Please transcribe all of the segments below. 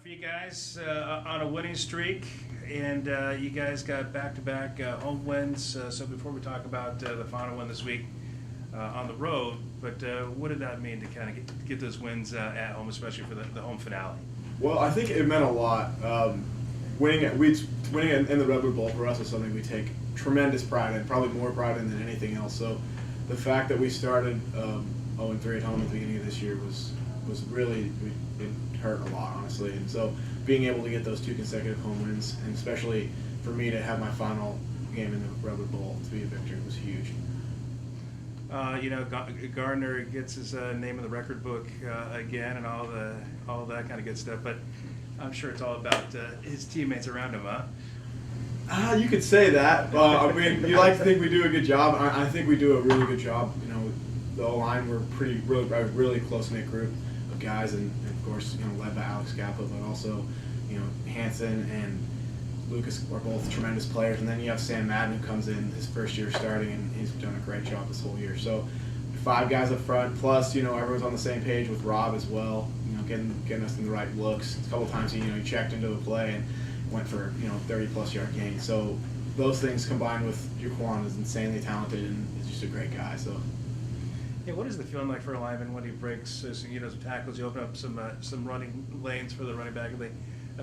For you guys on a winning streak, and you guys got back-to-back home wins. So before we talk about the final win this week on the road, but what did that mean to kind of get those wins at home, especially for the home finale? Well, I think it meant a lot. Winning in the Redwood Bowl for us is something we take tremendous pride in, probably more pride in than anything else. So the fact that we started 0-3 at home at the beginning of this year was really, it hurt a lot, honestly. And so being able to get those 2 consecutive home wins, and especially for me to have my final game in the Redwood Bowl to be a victor, was huge. Gardner gets his name in the record book again, and all that kind of good stuff. But I'm sure it's all about his teammates around him, huh? You could say that. I mean, you like to think we do a good job. I think we do a really good job. The O-line, we're really close-knit group of guys, and of course, led by Alex Scapa, but also, Hanson and Lucas are both tremendous players. And then you have Sam Madden, who comes in his first year starting, and he's done a great job this whole year. So 5 guys up front, plus, everyone's on the same page with Rob as well, getting us in the right looks. A couple times he checked into a play and went for 30-plus yard gain. So those things combined with Jaquan is insanely talented and is just a great guy. So. Yeah, what is the feeling like for a lineman when he breaks some tackles? You open up some running lanes for the running back, and they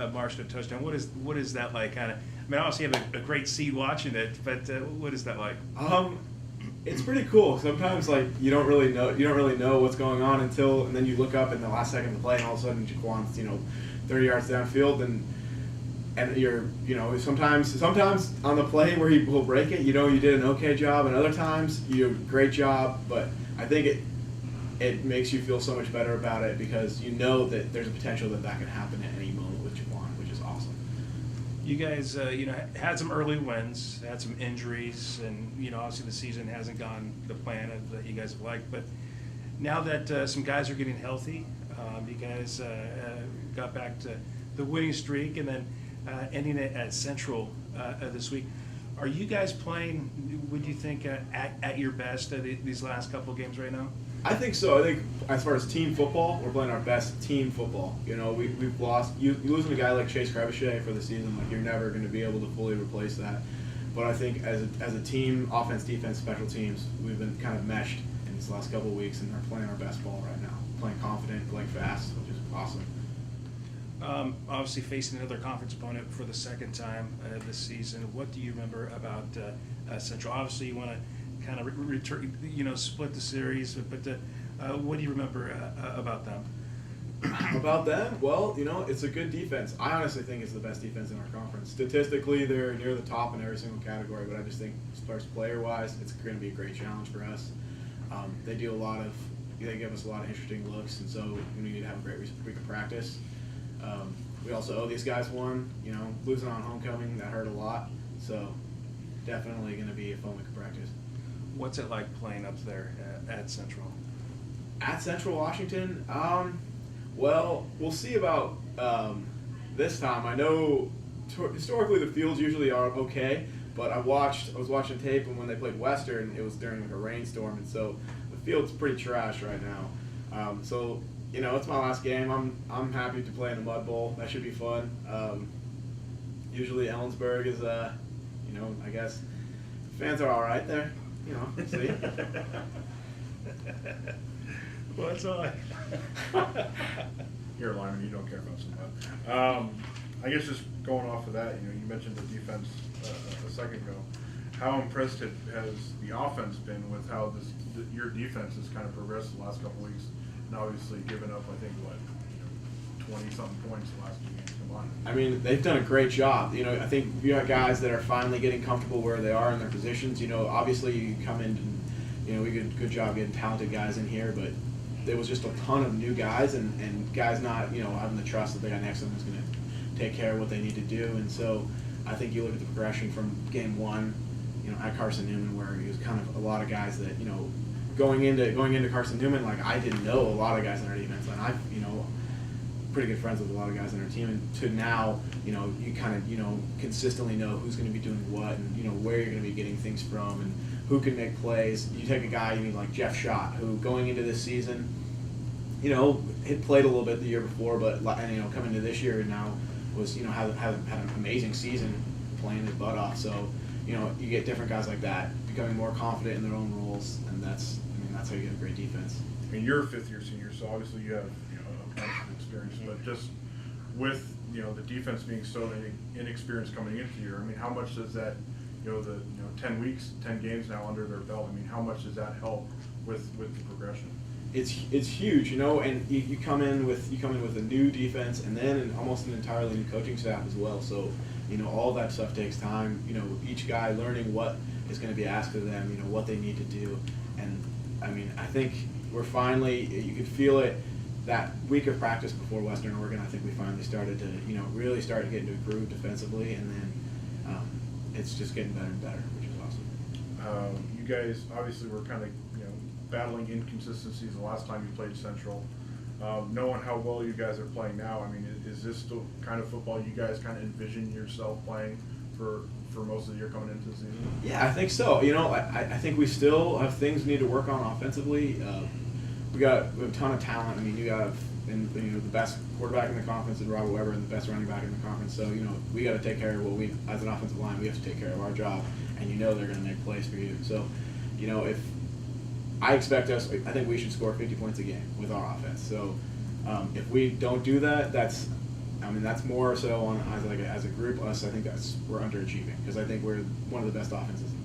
march to a touchdown. What is that like? Kind of. I mean, obviously you have a great seat watching it, but what is that like? It's pretty cool. Sometimes you don't really know what's going on and then you look up in the last second of the play, and all of a sudden Jaquan's 30 yards downfield, and you're sometimes on the play where he will break it, you did an okay job, and other times you do a great job, but I think it makes you feel so much better about it because that there's a potential that can happen at any moment with Jaquan, which is awesome. You guys, had some early wins, had some injuries, and obviously the season hasn't gone the plan that you guys have liked. But now that some guys are getting healthy, you guys got back to the winning streak, and then ending it at Central this week. Are you guys playing, would you think, at your best these last couple of games right now? I think so. I think as far as team football, we're playing our best team football. We've lost. You losing a guy like Chase Trebuchet for the season, you're never going to be able to fully replace that. But I think as a team, offense, defense, special teams, we've been kind of meshed in these last couple of weeks, and are playing our best ball right now. Playing confident, playing fast, which is awesome. Obviously facing another conference opponent for the second time this season. What do you remember about Central? Obviously you want to kind of return, split the series, but what do you remember about them? About them? Well, it's a good defense. I honestly think it's the best defense in our conference. Statistically, they're near the top in every single category, but I just think as far as player-wise, it's going to be a great challenge for us. They give us a lot of interesting looks, and so we need to have a great week of practice. We also owe these guys one. Losing on homecoming, that hurt a lot. So definitely going to be a fun week of practice. What's it like playing up there at Central? At Central Washington? Well, we'll see about this time. I know historically the fields usually are okay, but I was watching tape, and when they played Western, it was during a rainstorm, and so the field's pretty trash right now. So it's my last game. I'm happy to play in the Mud Bowl. That should be fun. Usually Ellensburg is, I guess fans are all right there. See. Well, that's all. You're a lineman. You don't care about some mud. I guess just going off of that, you mentioned the defense a second ago. How impressed has the offense been with how your defense has kind of progressed the last couple weeks? And obviously given up, I think, 20-something points the last 2 games combined. I mean, they've done a great job. I think you got guys that are finally getting comfortable where they are in their positions. Obviously you come in and, we did a good job getting talented guys in here, but there was just a ton of new guys and guys not, having the trust that they got next to them is going to take care of what they need to do. And so I think you look at the progression from game 1, at Carson Newman, where he was kind of a lot of guys that, going into Carson Newman, I didn't know a lot of guys on our defense line. I've, pretty good friends with a lot of guys on our team, and to now, you kind of, consistently know who's going to be doing what, and, where you're going to be getting things from, and who can make plays. You take a guy like Jeff Schott, who going into this season, had played a little bit the year before, but coming to this year now was had an amazing season playing his butt off. So you get different guys like that becoming more confident in their own roles, and that's how you get a great defense. I mean, you're a fifth-year senior, so obviously you have a bunch of experience. But just with the defense being so inexperienced coming into the year, I mean, how much does that 10 weeks, 10 games now under their belt? I mean, how much does that help with the progression? It's huge, and you come in with a new defense, and then almost an entirely new coaching staff as well. So all that stuff takes time. Each guy learning what is going to be asked of them, what they need to do, and I mean, I think we're finally, you could feel it that week of practice before Western Oregon. I think we finally started to really start to get into a groove defensively, and then it's just getting better and better, which is awesome. You guys obviously were kind of battling inconsistencies the last time you played Central. Knowing how well you guys are playing now, I mean, is this the kind of football you guys kind of envision yourself playing for most of the year coming into the season? Yeah, I think so. I think we still have things we need to work on offensively. We have a ton of talent. I mean, you have the best quarterback in the conference in Robert Weber and the best running back in the conference. So we got to take care of what we, as an offensive line, we have to take care of our job, and they're going to make plays for you. So if I expect us, I think we should score 50 points a game with our offense. So if we don't do that, that's more so on as a group. I think we're underachieving, because I think we're one of the best offenses in